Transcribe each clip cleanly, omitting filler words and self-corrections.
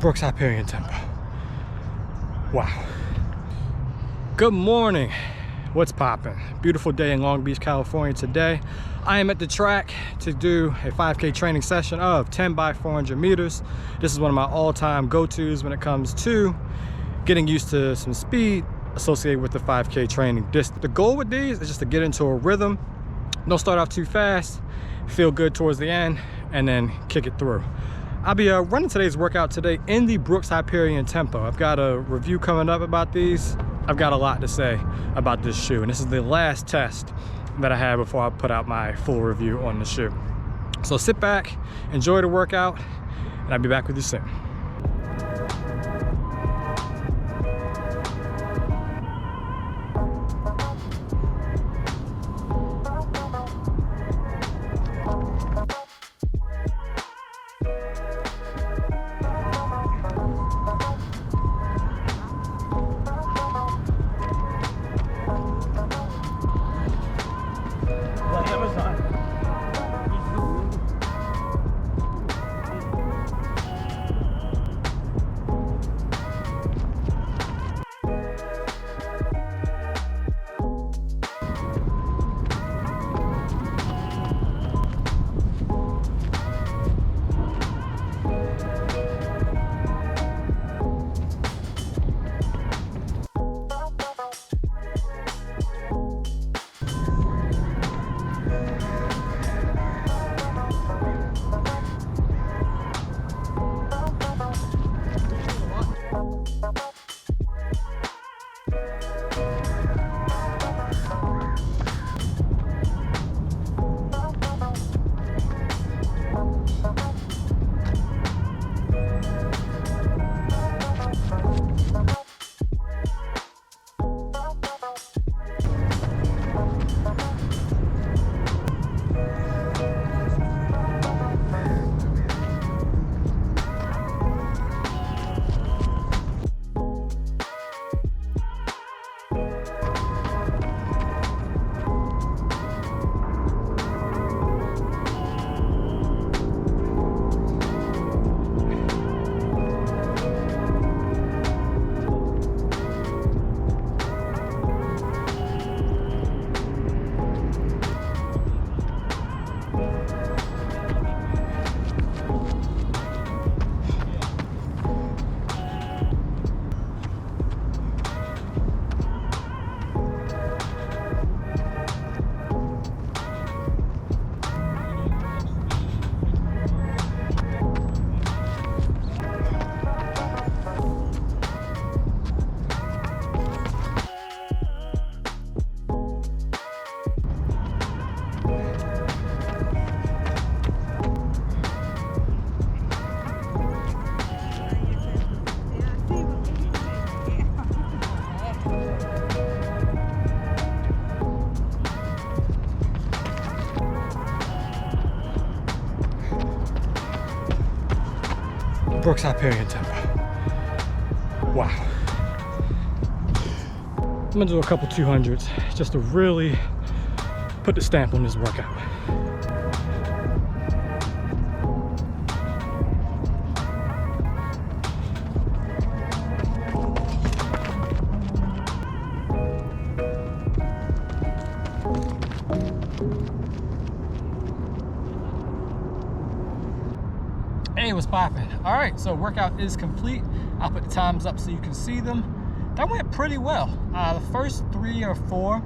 Brooks Hyperion Tempo. Wow. Good morning. What's poppin'? Beautiful day in Long Beach, California today. I am at the track to do a 5K training session of 10 by 400 meters. This is one of my all-time go-tos when it comes to getting used to some speed associated with the 5K training distance. The goal with these is just to get into a rhythm. Don't start off too fast, feel good towards the end, and then kick it through. I'll be running today's workout today in the Brooks Hyperion Tempo. I've got a review coming up about these. I've got a lot to say about this shoe, and this is the last test that I had before I put out my full review on the shoe. So sit back, enjoy the workout, and I'll be back with you soon. Brooks Hyperion Tempo. Wow. I'm gonna do a couple 200s just to really put the stamp on this workout. Hey, what's poppin'? All right, so workout is complete. I'll put the times up so you can see them. That went pretty well. The first 3 or 4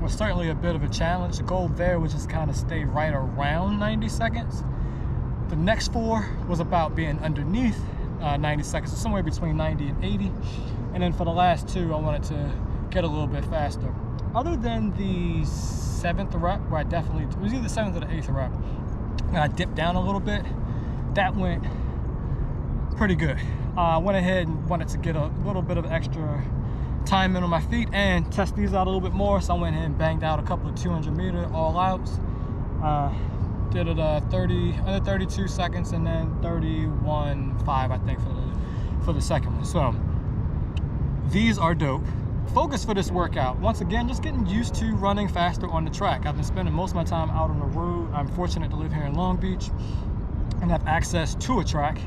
was certainly a bit of a challenge. The goal there was just kind of stay right around 90 seconds. The next 4 was about being underneath 90 seconds, so somewhere between 90 and 80. And then for the last 2, I wanted to get a little bit faster. Other than the 7th rep, where I definitely, it was either the 7th or the 8th rep, and I dipped down a little bit, that went pretty good. I went ahead and wanted to get a little bit of extra time in on my feet and test these out a little bit more, so I went ahead and banged out a couple of 200-meter all-outs. Did it under 32 seconds and then 31.5, I think, for the second one. So these are dope. Focus for this workout, once again, just getting used to running faster on the track. I've been spending most of my time out on the road. I'm fortunate to live here in Long Beach and have access to a track.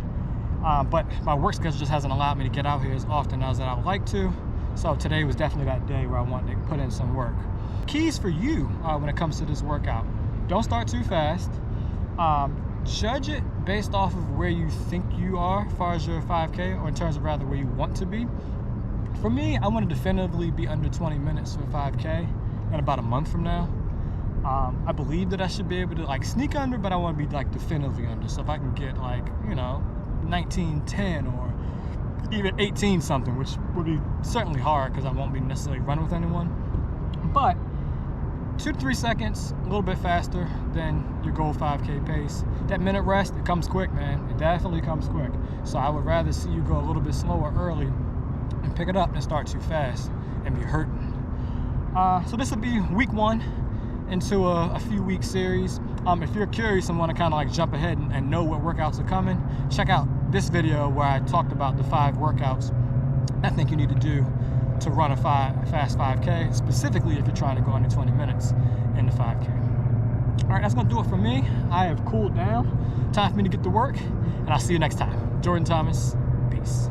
but my work schedule just hasn't allowed me to get out here as often as I would like to. So today was definitely that day where I wanted to put in some work. Keys for you when it comes to this workout: don't start too fast. Judge it based off of where you think you are as far as your 5K, or in terms of rather where you want to be. For me, I want to definitively be under 20 minutes for 5K in about a month from now. I believe that I should be able to like sneak under, but I want to be like definitively under. So if I can get like, you know, 19:10 or even 18 something, which would be certainly hard because I won't be necessarily running with anyone, but 2 to 3 seconds, a little bit faster than your goal 5K pace. That minute rest, it comes quick, man. It definitely comes quick. So I would rather see you go a little bit slower early and pick it up than start too fast and be hurting. So this will be week 1 into a few week series. If you're curious and want to kind of like jump ahead and know what workouts are coming, check out this video where I talked about the 5 workouts I think you need to do to run a fast 5K, specifically if you're trying to go under 20 minutes in the 5K. All right, that's gonna do it for me. I have cooled down. Time for me to get to work, and I'll see you next time. Jordan Thomas, peace.